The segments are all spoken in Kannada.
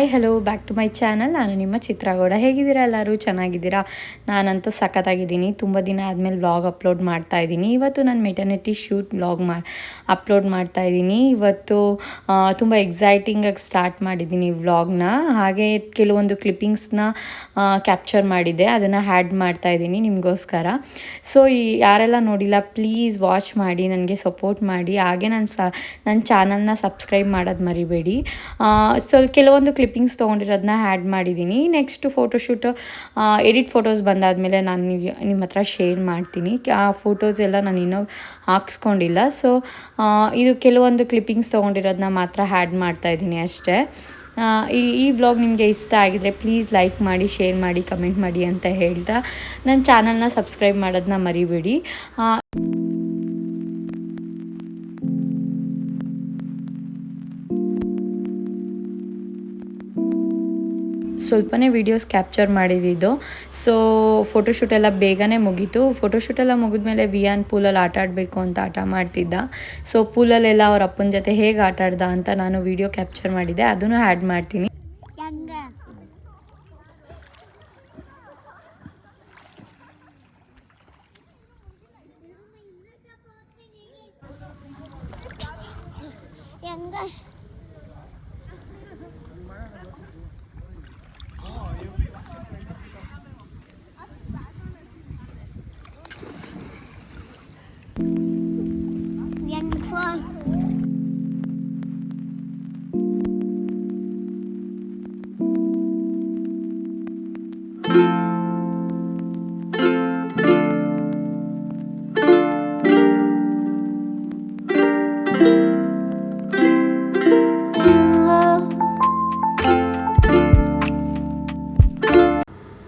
Hi hello back to my channel. ನಾನು ನಿಮ್ಮ ಚಿತ್ರಗೌಡ. ಹೇಗಿದ್ದೀರಾ ಎಲ್ಲರೂ? ಚೆನ್ನಾಗಿದ್ದೀರಾ? ನಾನಂತೂ ಸಖತ್ತಾಗಿದ್ದೀನಿ. ತುಂಬ ದಿನ ಆದಮೇಲೆ ವ್ಲಾಗ್ ಅಪ್ಲೋಡ್ ಮಾಡ್ತಾಯಿದ್ದೀನಿ. ಇವತ್ತು ನಾನು ಮೆಟರ್ನಿಟಿ ಶೂಟ್ ವ್ಲಾಗ್ ಅಪ್ಲೋಡ್ ಮಾಡ್ತಾಯಿದ್ದೀನಿ. ಇವತ್ತು ತುಂಬ ಎಕ್ಸೈಟಿಂಗಾಗಿ ಸ್ಟಾರ್ಟ್ ಮಾಡಿದ್ದೀನಿ ವ್ಲಾಗ್ನ. ಹಾಗೆ ಕೆಲವೊಂದು ಕ್ಲಿಪ್ಪಿಂಗ್ಸ್ನ ಕ್ಯಾಪ್ಚರ್ ಮಾಡಿದ್ದೆ, ಅದನ್ನು ಆ್ಯಡ್ ಮಾಡ್ತಾಯಿದ್ದೀನಿ ನಿಮಗೋಸ್ಕರ. ಸೊ ಯಾರೆಲ್ಲ ನೋಡಿಲ್ಲ ಪ್ಲೀಸ್ ವಾಚ್ ಮಾಡಿ, ನನಗೆ ಸಪೋರ್ಟ್ ಮಾಡಿ. ಹಾಗೆ ನನ್ನ ಚಾನಲ್ನ ಸಬ್ಸ್ಕ್ರೈಬ್ ಮಾಡೋದು ಮರಿಬೇಡಿ. ಕೆಲವೊಂದು ಕ್ಲಿಪ್ಪಿಂಗ್ಸ್ ತೊಗೊಂಡಿರೋದನ್ನ ಆ್ಯಡ್ ಮಾಡಿದ್ದೀನಿ. ನೆಕ್ಸ್ಟು ಫೋಟೋಶೂಟ್ ಎಡಿಟ್ ಫೋಟೋಸ್ ಬಂದಾದಮೇಲೆ ನಾನು ನಿಮ್ಮ ಹತ್ರ ಶೇರ್ ಮಾಡ್ತೀನಿ. ಆ ಫೋಟೋಸ್ ಎಲ್ಲ ನಾನು ಇನ್ನೂ ಹಾಕ್ಸ್ಕೊಂಡಿಲ್ಲ. ಸೊ ಇದು ಕೆಲವೊಂದು ಕ್ಲಿಪ್ಪಿಂಗ್ಸ್ ತೊಗೊಂಡಿರೋದನ್ನ ಮಾತ್ರ ಆ್ಯಡ್ ಮಾಡ್ತಾಯಿದ್ದೀನಿ ಅಷ್ಟೇ. ಈ ವ್ಲಾಗ್ ನಿಮಗೆ ಇಷ್ಟ ಆಗಿದರೆ ಪ್ಲೀಸ್ ಲೈಕ್ ಮಾಡಿ, ಶೇರ್ ಮಾಡಿ, ಕಮೆಂಟ್ ಮಾಡಿ ಅಂತ ಹೇಳ್ತಾ ನನ್ನ ಚಾನಲ್ನ ಸಬ್ಸ್ಕ್ರೈಬ್ ಮಾಡೋದನ್ನ ಮರಿಬೇಡಿ. ಸ್ವಲ್ಪನೇ ವೀಡಿಯೋಸ್ ಕ್ಯಾಪ್ಚರ್ ಮಾಡಿದ್ದು. ಸೊ ಫೋಟೋಶೂಟ್ ಎಲ್ಲ ಬೇಗನೆ ಮುಗೀತು. ಫೋಟೋಶೂಟೆಲ್ಲ ಮುಗಿದ್ಮೇಲೆ ವಿಯಾನ್ ಪೂಲಲ್ಲಿ ಆಟ ಆಡಬೇಕು ಅಂತ ಆಟ ಮಾಡ್ತಿದ್ದ. ಸೊ ಪೂಲಲ್ಲೆಲ್ಲ ಅವ್ರ ಅಪ್ಪನ ಜೊತೆ ಹೇಗೆ ಆಟ ಆಡ್ದ ಅಂತ ನಾನು ವೀಡಿಯೋ ಕ್ಯಾಪ್ಚರ್ ಮಾಡಿದ್ದೆ, ಅದನ್ನು ಆ್ಯಡ್ ಮಾಡ್ತೀನಿ.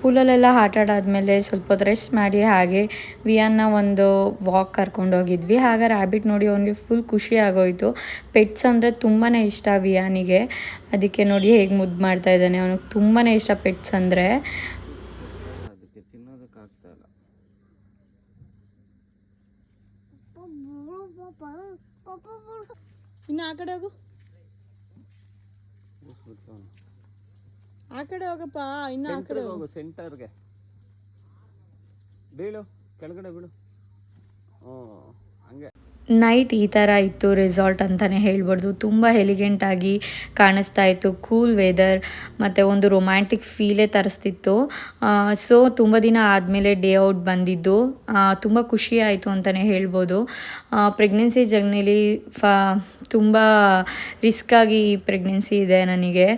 ಪೂಲಲ್ಲೆಲ್ಲ ಆಟ ಆಡಾದ್ಮೇಲೆ ಸ್ವಲ್ಪ ಹೊತ್ತು ರೆಸ್ಟ್ ಮಾಡಿ ಹಾಗೆ ವಿಯಾನ್ನ ಒಂದು ವಾಕ್ ಕರ್ಕೊಂಡೋಗಿದ್ವಿ. ಹಾಗೆ ರ್ಯಾಬಿಟ್ ನೋಡಿ ಅವನಿಗೆ ಫುಲ್ ಖುಷಿ ಆಗೋಯಿತು. ಪೆಟ್ಸ್ ಅಂದರೆ ತುಂಬಾ ಇಷ್ಟ ವಿಯಾನಿಗೆ. ಅದಕ್ಕೆ ನೋಡಿ ಹೇಗೆ ಮುದ್ದು ಮಾಡ್ತಾ ಇದ್ದಾನೆ. ಅವನಿಗೆ ತುಂಬಾ ಇಷ್ಟ ಪೆಟ್ಸ್ ಅಂದರೆ. ಇನ್ನು ಆ ಕಡೆ ಹೋಗು, ಆ ಕಡೆ ಹೋಗಪ್ಪ. ಇನ್ನು ಆ ಕಡೆ ಹೋಗು, ಸೆಂಟರ್ಗೆ ಬೀಳು, ಕೆಳಗಡೆ ಬೀಳು. ಹಂಗೆ ನೈಟ್ ಈ ಥರ ಇತ್ತು ರೆಸಾರ್ಟ್ ಅಂತಲೇ ಹೇಳ್ಬಾರ್ದು. ತುಂಬ ಎಲಿಗೆಂಟಾಗಿ ಕಾಣಿಸ್ತಾ ಇತ್ತು. ಕೂಲ್ ವೆದರ್ ಮತ್ತು ಒಂದು ರೊಮ್ಯಾಂಟಿಕ್ ಫೀಲೇ ತರಿಸ್ತಿತ್ತು. ಸೊ ತುಂಬ ದಿನ ಆದಮೇಲೆ ಡೇ ಔಟ್ ಬಂದಿದ್ದು ತುಂಬ ಖುಷಿ ಆಯಿತು ಅಂತಲೇ ಹೇಳ್ಬೋದು. ಪ್ರೆಗ್ನೆನ್ಸಿ ಜರ್ನಿಲಿ ತುಂಬ ರಿಸ್ಕಾಗಿ ಪ್ರೆಗ್ನೆನ್ಸಿ ಇದೆ ನನಗೆ.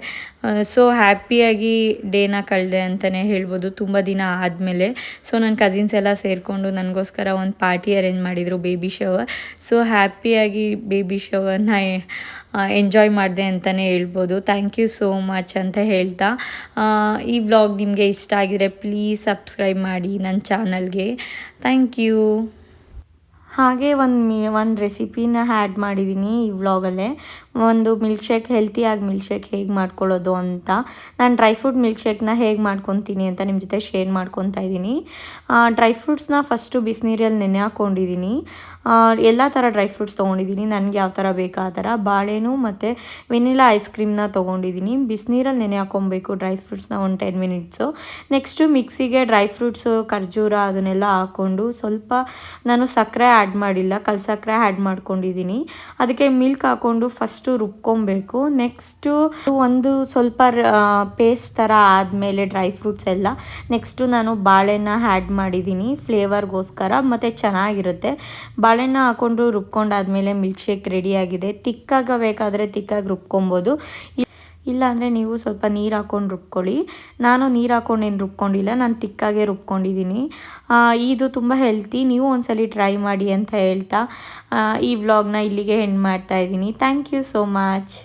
ಸೊ ಹ್ಯಾಪಿಯಾಗಿ ಡೇನ ಕಳೆದೆ ಅಂತಲೇ ಹೇಳ್ಬೋದು ತುಂಬ ದಿನ ಆದಮೇಲೆ. ಸೊ ನನ್ನ ಕಸಿನ್ಸ್ ಎಲ್ಲ ಸೇರಿಕೊಂಡು ನನಗೋಸ್ಕರ ಒಂದು ಪಾರ್ಟಿ ಅರೇಂಜ್ ಮಾಡಿದರು, ಬೇಬಿ ಶವರ್. ಸೊ ಹ್ಯಾಪಿಯಾಗಿ ಬೇಬಿ ಶವರ್ನ ಎಂಜಾಯ್ ಮಾಡಿದೆ ಅಂತಲೇ ಹೇಳ್ಬೋದು. ಥ್ಯಾಂಕ್ ಯು ಸೋ ಮಚ್ ಅಂತ ಹೇಳ್ತಾ ಈ ವ್ಲಾಗ್ ನಿಮಗೆ ಇಷ್ಟ ಆಗಿದರೆ ಪ್ಲೀಸ್ ಸಬ್ಸ್ಕ್ರೈಬ್ ಮಾಡಿ ನನ್ನ ಚಾನಲ್ಗೆ. Thank you. ಹಾಗೆ ಒಂದು ರೆಸಿಪಿನ ಆ್ಯಡ್ ಮಾಡಿದ್ದೀನಿ ಈ ವ್ಲಾಗಲ್ಲೇ. ಒಂದು ಮಿಲ್ಕ್ ಹೆಲ್ತಿಯಾಗಿ ಮಿಲ್ಕ್ ಹೇಗೆ ಮಾಡ್ಕೊಳ್ಳೋದು ಅಂತ. ನಾನು ಡ್ರೈ ಫ್ರೂಟ್ ಮಿಲ್ಕ್ ಶೇಕ್ನ ಹೇಗೆ ಮಾಡ್ಕೊತೀನಿ ಅಂತ ನಿಮ್ಮ ಜೊತೆ ಶೇರ್ ಮಾಡ್ಕೊತಾ ಇದ್ದೀನಿ. ಡ್ರೈ ಫ್ರೂಟ್ಸ್ನ ಫಸ್ಟು ಬಿಸಿನೀರಲ್ಲಿ ನೆನೆ ಹಾಕ್ಕೊಂಡಿದ್ದೀನಿ. ಎಲ್ಲ ಥರ ಡ್ರೈ ಫ್ರೂಟ್ಸ್ ತೊಗೊಂಡಿದ್ದೀನಿ, ನನಗೆ ಯಾವ ಥರ ಬೇಕು ಆ ಥರ. ಬಾಳೆಹಣ್ಣು ಮತ್ತು ವೆನಿಲಾ ಐಸ್ ಕ್ರೀಮ್ನ ತೊಗೊಂಡಿದ್ದೀನಿ. ಬಿಸಿನೀರಲ್ಲಿ ನೆನೆ ಹಾಕ್ಕೊಬೇಕು ಡ್ರೈ ಫ್ರೂಟ್ಸ್ನ ಒಂದು 10 ಮಿನಿಟ್ಸು. ನೆಕ್ಸ್ಟು ಮಿಕ್ಸಿಗೆ ಡ್ರೈ ಫ್ರೂಟ್ಸು, ಖರ್ಜೂರ ಅದನ್ನೆಲ್ಲ ಹಾಕ್ಕೊಂಡು ಸ್ವಲ್ಪ ನಾನು ಸಕ್ಕರೆ ಆ್ಯಡ್ ಮಾಡಿಲ್ಲ, ಕಲ್ಸಕ್ಕರೆ ಆ್ಯಡ್ ಮಾಡ್ಕೊಂಡಿದ್ದೀನಿ. ಅದಕ್ಕೆ ಮಿಲ್ಕ್ ಹಾಕ್ಕೊಂಡು ಫಸ್ಟು ರುಬ್ಕೊಬೇಕು. ನೆಕ್ಸ್ಟು ಒಂದು ಸ್ವಲ್ಪ ಪೇಸ್ಟ್ ಥರ ಆದಮೇಲೆ ಡ್ರೈ ಫ್ರೂಟ್ಸ್ ಎಲ್ಲ ನೆಕ್ಸ್ಟು ನಾನು ಬಾಳೆಹಣ್ಣ ಆ್ಯಡ್ ಮಾಡಿದ್ದೀನಿ ಫ್ಲೇವರ್ಗೋಸ್ಕರ, ಮತ್ತು ಚೆನ್ನಾಗಿರುತ್ತೆ. ಬಾಳೆಹಣ್ಣ ಹಾಕ್ಕೊಂಡು ರುಬ್ಕೊಂಡಾದ್ಮೇಲೆ ಮಿಲ್ಕ್ ಶೇಕ್ ರೆಡಿಯಾಗಿದೆ. ಬೇಕಾದರೆ ತಿಕ್ಕಾಗಿ ರುಬ್ಕೊಬೋದು, ಇಲ್ಲಾಂದರೆ ನೀವು ಸ್ವಲ್ಪ ನೀರು ಹಾಕ್ಕೊಂಡು ರುಬ್ಕೊಳ್ಳಿ. ನಾನು ನೀರು ಹಾಕ್ಕೊಂಡೇನು ರುಬ್ಕೊಂಡಿಲ್ಲ, ನಾನು ತಿಕ್ಕಾಗೆ ರುಬ್ಕೊಂಡಿದ್ದೀನಿ. ಇದು ತುಂಬ ಹೆಲ್ತಿ, ನೀವು ಒಂದ್ಸಲಿ ಟ್ರೈ ಮಾಡಿ ಅಂತ ಹೇಳ್ತಾ ಈ ವ್ಲಾಗ್ನ ಇಲ್ಲಿಗೆ ಎಂಡ್ ಮಾಡ್ತಾಯಿದ್ದೀನಿ. Thank you so much.